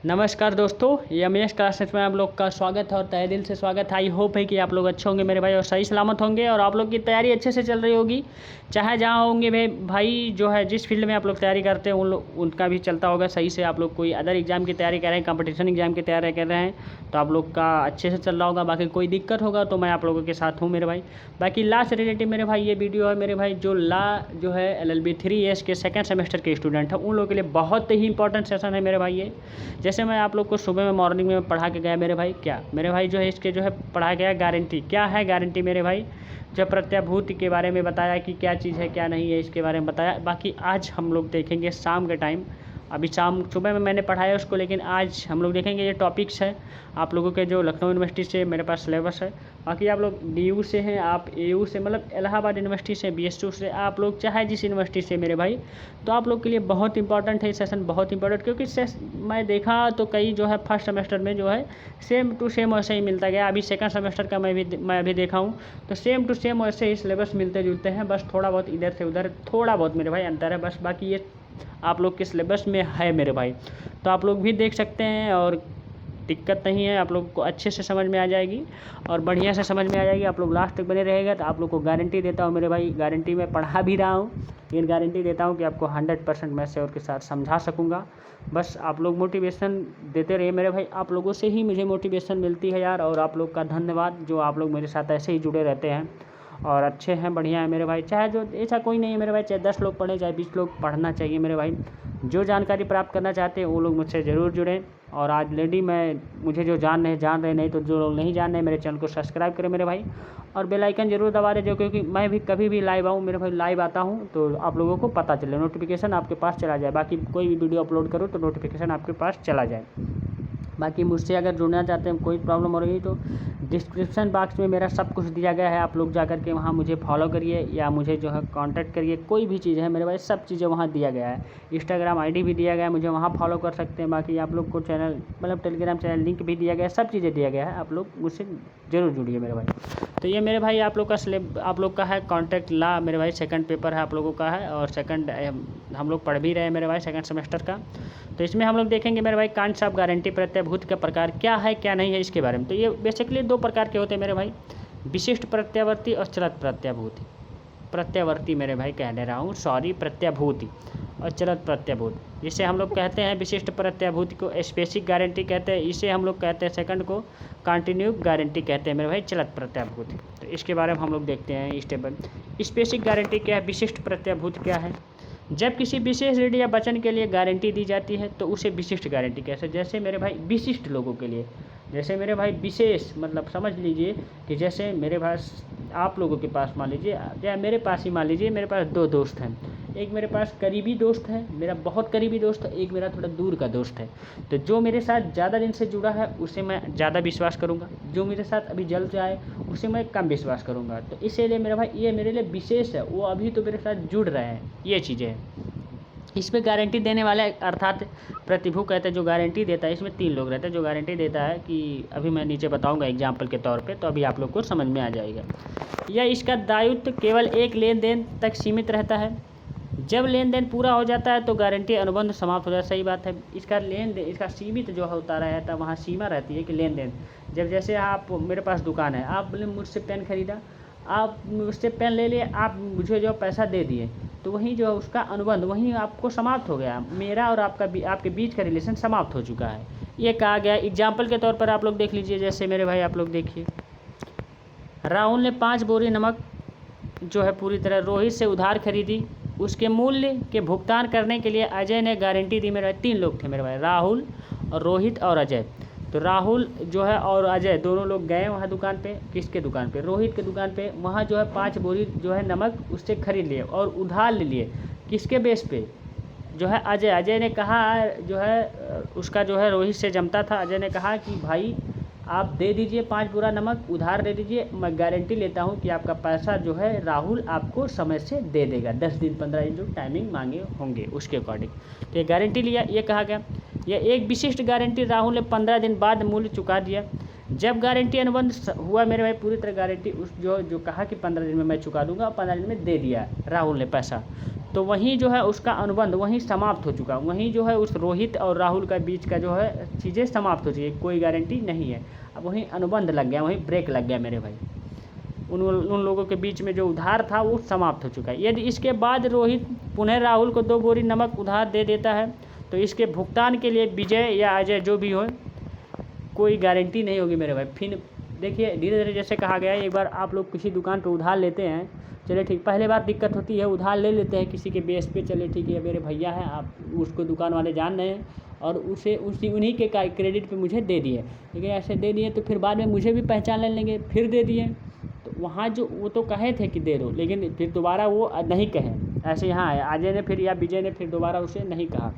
नमस्कार दोस्तों, यमेश क्लासेस में आप लोग का स्वागत है और तहे दिल से स्वागत है। आई होप है कि आप लोग अच्छे होंगे मेरे भाई और सही सलामत होंगे और आप लोग की तैयारी अच्छे से चल रही होगी। चाहे जहाँ होंगे भाई जो है जिस फील्ड में आप लोग तैयारी करते हैं उनका भी चलता होगा सही से। आप लोग कोई अदर एग्ज़ाम की तैयारी कर रहे हैं, कंपटीशन एग्ज़ाम की तैयारी कर रहे हैं तो आप लोग का अच्छे से चल रहा होगा। बाकी कोई दिक्कत होगा तो मैं आप लोगों के साथ हूँ मेरे भाई। बाकी लॉ से रिलेटेड मेरे भाई ये वीडियो है मेरे भाई। जो लॉ जो है LLB 3 के सेकेंड सेमेस्टर के स्टूडेंट हैं उन लोगों के लिए बहुत ही इंपॉर्टेंट सेशन है मेरे भाई ये। जैसे मैं आप लोग को सुबह में मॉर्निंग में पढ़ा के गया मेरे भाई, क्या मेरे भाई जो है इसके जो है पढ़ाया गया गारंटी। क्या है गारंटी मेरे भाई? जो प्रत्याभूति के बारे में बताया कि क्या चीज़ है क्या नहीं है इसके बारे में बताया। बाकी आज हम लोग देखेंगे शाम के टाइम, अभी सुबह में मैंने पढ़ाया उसको, लेकिन आज हम लोग देखेंगे ये टॉपिक्स है आप लोगों के जो लखनऊ यूनिवर्सिटी से मेरे पास सिलेबस है। बाकी आप लोग DU से हैं, आप AU से मतलब इलाहाबाद यूनिवर्सिटी से, BSU से, आप लोग चाहे जिस यूनिवर्सिटी से मेरे भाई, तो आप लोग के लिए बहुत इंपॉर्टेंट है सेशन, बहुत इंपॉर्टेंट। क्योंकि मैं देखा तो कई जो है फर्स्ट सेमेस्टर में जो है सेम टू सेम वैसे ही मिलता गया। अभी सेकंड सेमेस्टर का मैं अभी देखा हूँ तो सेम टू सेम वैसे ही सिलेबस मिलते जुलते हैं। बस थोड़ा बहुत इधर से उधर थोड़ा बहुत मेरे भाई अंतर है बस। बाकी ये आप लोग के सिलेबस में है मेरे भाई, तो आप लोग भी देख सकते हैं और दिक्कत नहीं है। आप लोग को अच्छे से समझ में आ जाएगी और बढ़िया से समझ में आ जाएगी। आप लोग लास्ट तक बने रहेगा तो आप लोग को गारंटी देता हूँ मेरे भाई। गारंटी मैं पढ़ा भी रहा हूँ लेकिन गारंटी देता हूँ कि आपको 100% मैं श्योर के साथ समझा सकूँगा। बस आप लोग मोटिवेशन देते रहिए मेरे भाई। आप लोगों से ही मुझे मोटिवेशन मिलती है यार, और आप लोग का धन्यवाद जो आप लोग मेरे साथ ऐसे ही जुड़े रहते हैं और अच्छे हैं, बढ़िया है मेरे भाई। चाहे जो ऐसा कोई नहीं है मेरे भाई, चाहे 10 लोग पढ़ें चाहे 20 लोग, पढ़ना चाहिए मेरे भाई। जो जानकारी प्राप्त करना चाहते हैं वो लोग मुझसे ज़रूर जुड़ें। और आज लेडी मुझे जो जान रहे नहीं तो जो लोग नहीं जान रहे मेरे चैनल को सब्सक्राइब करें मेरे भाई और बेल आइकन जरूर दबा दें, जो क्योंकि मैं भी कभी भी लाइव आऊँ मेरे भाई, लाइव आता हूँ तो आप लोगों को पता चले, नोटिफिकेशन आपके पास चला जाए। बाकी कोई भी वीडियो अपलोड करूँ तो नोटिफिकेशन आपके पास चला जाए। बाकी मुझसे अगर जुड़ना चाहते हैं, कोई प्रॉब्लम हो रही है तो डिस्क्रिप्शन बॉक्स में मेरा सब कुछ दिया गया है। आप लोग जा कर के वहाँ मुझे फॉलो करिए या मुझे जो है कांटेक्ट करिए। कोई भी चीज़ है मेरे भाई, सब चीज़ें वहाँ दिया गया है। इंस्टाग्राम ID भी दिया गया है, मुझे वहाँ फॉलो कर सकते हैं। बाकी आप लोग को चैनल मतलब टेलीग्राम चैनल लिंक भी दिया गया है, सब चीज़ें दिया गया है। आप लोग मुझसे ज़रूर जुड़िए मेरे भाई। तो ये मेरे भाई आप लोग का है कॉन्ट्रैक्ट लॉ मेरे भाई। सेकंड पेपर है आप लोगों का है और सेकंड हम लोग पढ़ भी रहे हैं मेरे भाई सेकंड सेमेस्टर का। तो इसमें हम लोग देखेंगे मेरे भाई कांट्स ऑफ गारंटी, प्रत्याभूति का प्रकार क्या है क्या नहीं है इसके बारे में। तो ये बेसिकली 2 प्रकार के होते हैं मेरे भाई, विशिष्ट प्रत्यावर्ती और चलत प्रत्याभूति। प्रत्यावर्ती मेरे भाई कह दे रहा हूँ, सॉरी, प्रत्याभूति और चलत प्रत्याभूति। जिसे हम लोग कहते हैं विशिष्ट प्रत्याभूति को स्पेसिफिक गारंटी कहते हैं, इसे हम लोग कहते हैं सेकंड को कंटिन्यू गारंटी कहते हैं मेरे भाई, चलत प्रत्याभूति। तो इसके बारे में हम लोग देखते हैं स्टेप बाय। स्पेसिफिक गारंटी क्या है, विशिष्ट प्रत्याभूति क्या है? जब किसी विशेष ऋण या वचन के लिए गारंटी दी जाती है तो उसे विशिष्ट गारंटी कैसे, जैसे मेरे भाई विशिष्ट लोगों के लिए, जैसे मेरे भाई विशेष मतलब समझ लीजिए कि जैसे मेरे पास आप लोगों के पास मान लीजिए या मेरे पास ही मान लीजिए मेरे पास 2 दोस्त हैं। एक मेरे पास करीबी दोस्त है, मेरा बहुत करीबी दोस्त है, एक मेरा थोड़ा दूर का दोस्त है। तो जो मेरे साथ ज़्यादा दिन से जुड़ा है उसे मैं ज़्यादा विश्वास करूँगा, जो मेरे साथ अभी जल्द से आए उसे मैं कम विश्वास करूँगा। तो इसीलिए मेरा भाई ये मेरे लिए विशेष है, वो अभी तो मेरे साथ जुड़ रहे हैं, ये चीज़ें हैं। इसमें गारंटी देने वाला अर्थात प्रतिभू कहते हैं, जो गारंटी देता है। इसमें 3 लोग रहते हैं। जो गारंटी देता है कि अभी मैं नीचे बताऊंगा एग्जाम्पल के तौर पे, तो अभी आप लोग को समझ में आ जाएगा। या इसका दायित्व केवल एक लेन देन तक सीमित रहता है। जब लेन देन पूरा हो जाता है तो गारंटी अनुबंध समाप्त हो जाता है। सही बात है। इसका लेन देन इसका सीमित जो होता रहता है, वहाँ सीमा रहती है कि लेन देन। जब जैसे आप मेरे पास दुकान है, आपने मुझसे पेन खरीदा, आप मुझसे पेन ले लिए, आप मुझे जो पैसा दे दिए, तो वहीं जो उसका अनुबंध वहीं आपको समाप्त हो गया। मेरा और आपके बीच का रिलेशन समाप्त हो चुका है, ये कहा गया। एग्जाम्पल के तौर पर आप लोग देख लीजिए, जैसे मेरे भाई आप लोग देखिए, राहुल ने 5 बोरी नमक जो है पूरी तरह रोहित से उधार खरीदी। उसके मूल्य के भुगतान करने के लिए अजय ने गारंटी दी। मेरे भाई 3 लोग थे मेरे भाई, राहुल और रोहित और अजय। तो राहुल जो है और अजय दोनों लोग गए वहाँ दुकान पे। किसके दुकान पे? रोहित के दुकान पे। वहाँ जो है 5 बोरी जो है नमक उससे खरीद लिए और उधार ले लिए। किसके बेस पे? जो है अजय ने कहा जो है उसका जो है रोहित से जमता था। अजय ने कहा कि भाई आप दे दीजिए 5 बोरा नमक उधार दे दीजिए, मैं गारंटी लेता हूँ कि आपका पैसा जो है राहुल आपको समय से दे देगा, 10 दिन 15 दिन जो टाइमिंग मांगे होंगे उसके अकॉर्डिंग। तो ये गारंटी लिया, ये कहा गया। यह एक विशिष्ट गारंटी राहुल ने 15 दिन बाद मूल्य चुका दिया। जब गारंटी अनुबंध हुआ मेरे भाई, पूरी तरह गारंटी उस जो कहा कि 15 दिन में मैं चुका दूंगा, 15 दिन में दे दिया राहुल ने पैसा। तो वहीं जो है उसका अनुबंध वहीं समाप्त हो चुका, वहीं जो है उस रोहित और राहुल का बीच का जो है चीज़ें समाप्त हो चुकी है, कोई गारंटी नहीं है। अब वहीं अनुबंध लग गया, वहीं ब्रेक लग गया मेरे भाई, उन लोगों के बीच में जो उधार था वो समाप्त हो चुका है। यदि इसके बाद रोहित पुनः राहुल को 2 बोरी नमक उधार दे देता है तो इसके भुगतान के लिए विजय या अजय जो भी हो कोई गारंटी नहीं होगी मेरे भाई। फिर देखिए धीरे धीरे जैसे कहा गया है, एक बार आप लोग किसी दुकान पर उधार लेते हैं, चलिए ठीक, पहले बार दिक्कत होती है, उधार ले लेते हैं किसी के बेस पे, चलिए ठीक है मेरे भैया हैं, आप उसको दुकान वाले जान रहे हैं और उसे उन्हीं के क्रेडिट पे मुझे दे दिए, लेकिन ऐसे दे दिए तो फिर बाद में मुझे भी पहचान ले लेंगे, फिर दे दिए तो वहाँ जो वो तो कहे थे कि दे दो, लेकिन फिर दोबारा वो नहीं कहे। ऐसे यहाँ है अजय ने फिर या विजय ने फिर दोबारा उसे नहीं कहा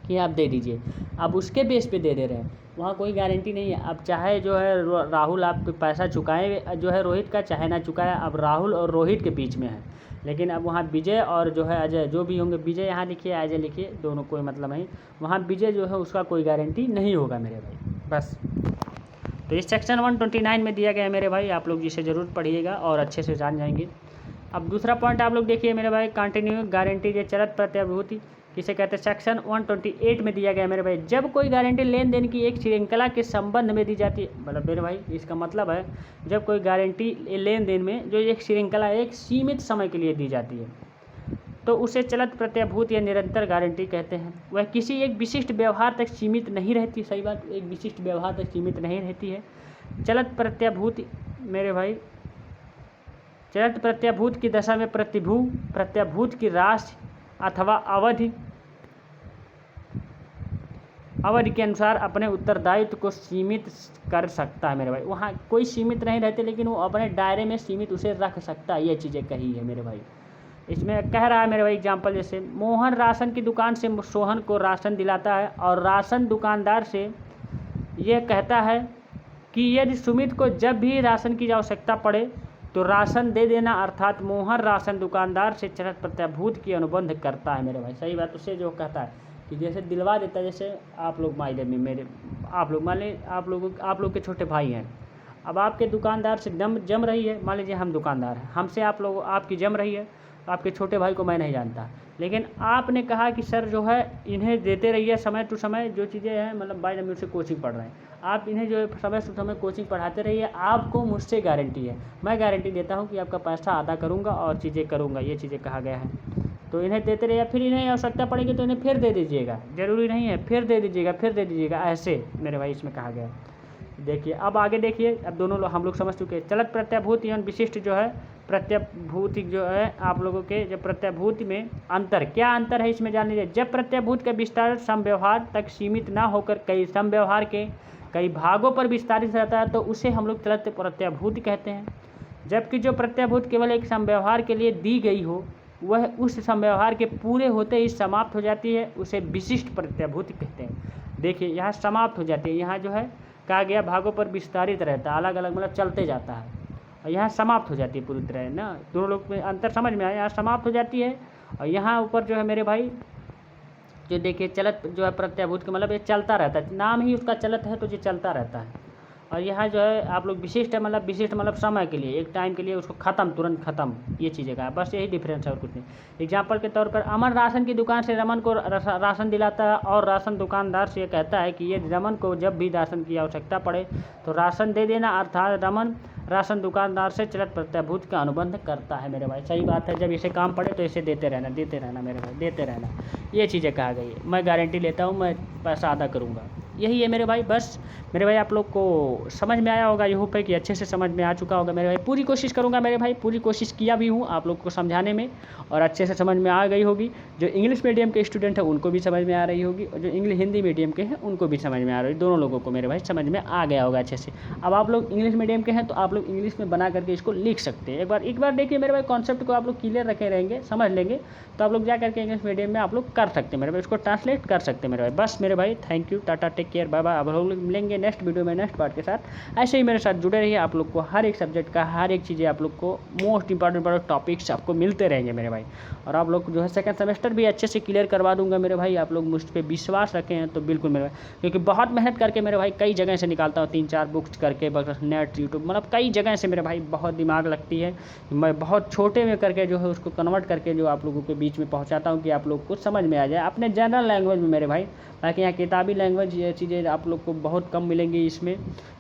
कि आप दे दीजिए, अब उसके बेस पे दे रहे हैं, वहाँ कोई गारंटी नहीं है। अब चाहे जो है राहुल आपको पैसा चुकाए जो है रोहित का, चाहे ना चुकाए, अब राहुल और रोहित के बीच में है, लेकिन अब वहाँ विजय और जो है अजय जो भी होंगे, विजय यहाँ लिखिए अजय लिखिए, दोनों कोई मतलब नहीं, वहाँ विजय जो है उसका कोई गारंटी नहीं होगा मेरे भाई। बस तो इस सेक्शन 129 में दिया गया है मेरे भाई, आप लोग जिसे ज़रूर पढ़िएगा और अच्छे से जान जाएंगे। अब दूसरा पॉइंट आप लोग देखिए मेरे भाई, कंटिन्यू गारंटी के चलत प्रत्याभूति किसे कहते हैं, सेक्शन 128 में दिया गया है मेरे भाई। जब कोई गारंटी लेन देन की एक श्रृंखला के संबंध में दी जाती है, मतलब मेरे भाई इसका मतलब है जब कोई गारंटी लेन देन में जो एक श्रृंखला एक सीमित समय के लिए दी जाती है तो उसे चलत प्रत्याभूति या निरंतर गारंटी कहते हैं। वह किसी एक विशिष्ट व्यवहार तक सीमित नहीं रहती, सही बात, एक विशिष्ट व्यवहार तक सीमित नहीं रहती है। चलत प्रत्याभूति मेरे भाई, चलत प्रत्याभूत की दशा में प्रत्याभूत की राशि अथवा अवधि के अनुसार अपने उत्तरदायित्व को सीमित कर सकता है मेरे भाई। वहाँ कोई सीमित नहीं रहते, लेकिन वो अपने दायरे में सीमित उसे रख सकता है, ये चीज़ें कही है मेरे भाई। इसमें कह रहा है मेरे भाई एग्जाम्पल, जैसे मोहन राशन की दुकान से सोहन को राशन दिलाता है और राशन दुकानदार से यह कहता है कि यदि सुमित को जब भी राशन की आवश्यकता पड़े तो राशन दे देना, अर्थात मोहन राशन दुकानदार से चलत प्रत्याभूत की अनुबंध करता है मेरे भाई। सही बात, उससे जो कहता है कि जैसे दिलवा देता है, जैसे आप लोग मायने में मेरे आप लोग मान लीजिए आप लोग के छोटे भाई हैं, अब आपके दुकानदार से जम रही है, मान लीजिए हम दुकानदार हैं, हमसे आप लोग आपकी जम रही है, आपके छोटे भाई को मैं नहीं जानता, लेकिन आपने कहा कि सर जो है इन्हें देते रहिए समय टू समय जो चीज़ें हैं, मतलब भाई जब मुझसे कोचिंग पढ़ रहे हैं, आप इन्हें जो है समय टू समय कोचिंग पढ़ाते रहिए, आपको मुझसे गारंटी है, मैं गारंटी देता हूँ कि आपका पैसा अदा करूँगा और चीज़ें करूँगा, ये चीज़ें कहा गया है। तो इन्हें देते रहिए, फिर इन्हें आवश्यकता पड़ेगी तो इन्हें फिर दे दीजिएगा, ज़रूरी नहीं है फिर दे दीजिएगा, ऐसे मेरे भाई इसमें कहा गया है। देखिए अब आगे देखिए, अब दोनों लोग हम लोग समझ चुके हैं। चलत प्रत्याभूति एवं विशिष्ट जो है प्रत्याभूति जो है आप लोगों के जब प्रत्याभूति में अंतर, क्या अंतर है इसमें जान लीजिए। जब प्रत्याभूति का विस्तार समव्यवहार तक सीमित ना होकर कई समव्यवहार के कई भागों पर विस्तारित रहता है तो उसे हम लोग चलत प्रत्याभूति कहते हैं। जबकि जो प्रत्याभूति केवल एक समव्यवहार के लिए दी गई हो वह उस समव्यवहार के पूरे होते ही समाप्त हो जाती है, उसे विशिष्ट प्रत्याभूति कहते हैं। देखिए यहाँ समाप्त हो जाती है, यहाँ जो है कहा गया भागों पर विस्तारित रहता है, अलग अलग मतलब चलते जाता है, और यहाँ समाप्त हो जाती है पूरी तरह ना। दोनों लोग में अंतर समझ में आया, यहाँ समाप्त हो जाती है और यहाँ ऊपर जो है मेरे भाई जो देखिए चलत जो है प्रत्याभूत का मतलब ये चलता रहता है, नाम ही उसका चलत है तो ये चलता रहता है। और यहाँ जो है आप लोग विशिष्ट है, मतलब विशिष्ट मतलब समय के लिए, एक टाइम के लिए उसको ख़त्म, तुरंत ख़त्म, ये चीज़ें का बस यही डिफरेंस है और कुछ नहीं। एग्जाम्पल के तौर पर अमन राशन की दुकान से रमन को राशन दिलाता है और राशन दुकानदार से ये कहता है कि ये रमन को जब भी राशन की आवश्यकता पड़े तो राशन दे देना, अर्थात रमन राशन दुकानदार से चलत प्रत्याभूत का अनुबंध करता है मेरे भाई। सही बात है, जब इसे काम पड़े तो इसे देते रहना मेरे भाई, देते रहना, ये चीज़ें कहा गई है। मैं गारंटी लेता हूँ, मैं पैसा अदा करूँगा, यही है मेरे भाई। बस मेरे भाई आप लोग को समझ में आया होगा, ये होप है कि अच्छे से समझ में आ चुका होगा मेरे भाई। पूरी कोशिश करूँगा मेरे भाई, पूरी कोशिश किया भी हूँ आप लोग को समझाने में और अच्छे से समझ में आ गई होगी। जो इंग्लिश मीडियम के स्टूडेंट हैं उनको भी समझ में आ रही होगी और जो हिंदी मीडियम के हैं उनको भी समझ में आ रही है, दोनों लोगों को मेरे भाई समझ में आ गया होगा अच्छे से। अब आप लोग इंग्लिश मीडियम के हैं तो आप लोग इंग्लिश में बना करके इसको लिख सकते हैं। एक बार देखिए मेरे भाई, कॉन्सेप्ट को आप लोग क्लियर रखे रहेंगे, समझ लेंगे तो आप लोग जा करके इंग्लिश मीडियम में आप लोग कर सकते हैं मेरे भाई, इसको ट्रांसलेट कर सकते हैं मेरे भाई। बस मेरे भाई thank you, tata. Take care, bye bye. अब हम लोग मिलेंगे नेक्स्ट वीडियो में नेक्स्ट पार्ट के साथ। ऐसे ही मेरे साथ जुड़े रहिए, आप लोग को हर एक सब्जेक्ट का हर एक चीज़ें आप लोग को मोस्ट इंपॉर्टेंट टॉपिक्स आपको मिलते रहेंगे मेरे भाई। और आप लोग जो है सेकंड सेमेस्टर भी अच्छे से क्लियर करवा दूंगा मेरे भाई। आप लोग मुझ पर विश्वास रखें हैं तो बिल्कुल मेरे भाई, क्योंकि बहुत मेहनत करके मेरे भाई कई जगह से निकालता हूँ, 3-4 बुक्स करके, बस नेट यूट्यूब मतलब कई जगह से मेरे भाई बहुत दिमाग लगती है। मैं बहुत छोटे में करके जो है उसको कन्वर्ट करके जो आप लोगों के बीच में पहुँचाता हूँ कि आप लोग को समझ में आ जाए अपने जनरल लैंग्वेज में मेरे भाई। बाकी यहाँ किताबी लैंग्वेज ये चीज़ें आप लोग को बहुत कम मिलेंगी इसमें,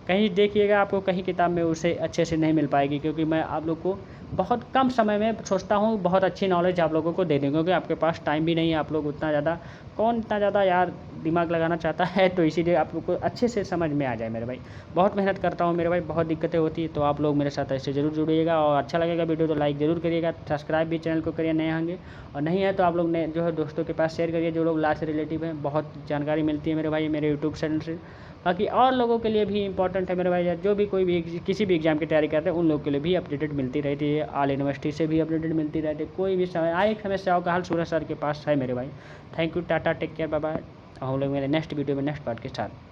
कहीं देखिएगा आपको कहीं किताब में उसे अच्छे से नहीं मिल पाएगी, क्योंकि मैं आप लोग को बहुत कम समय में सोचता हूँ बहुत अच्छी नॉलेज आप लोगों को दे दूँ, क्योंकि आपके पास टाइम भी नहीं है। आप लोग उतना ज़्यादा कौन इतना ज़्यादा यार दिमाग लगाना चाहता है, तो इसीलिए आप लोग को अच्छे से समझ में आ जाए मेरे भाई। बहुत मेहनत करता हूँ मेरे भाई, बहुत दिक्कतें होती है, तो आप लोग मेरे साथ ऐसे ज़रूर जुड़िएगा। और अच्छा लगेगा वीडियो तो लाइक ज़रूर करिएगा, सब्सक्राइब भी चैनल को करिए नए होंगे, और नहीं है तो आप लोग ने जो है दोस्तों के पास शेयर करिए जो लोग लास्ट रिलेटिव हैं। बहुत जानकारी मिलती है मेरे भाई मेरे यूट्यूब चैनल से। बाकी और लोगों के लिए भी इंपॉर्टेंट है मेरे भाई, या जो भी कोई भी किसी भी एग्जाम की तैयारी करते हैं उन लोगों के लिए भी अपडेटेड मिलती रहती है, ऑल यूनिवर्सिटी से भी अपडेटेड मिलती रहती है। कोई भी समय आए समस्याओं का हल सूरज सर के पास है मेरे भाई। Thank you, tata, take care, bye bye. हम लोग मेरे नेक्स्ट वीडियो में नेक्स्ट पार्ट के साथ।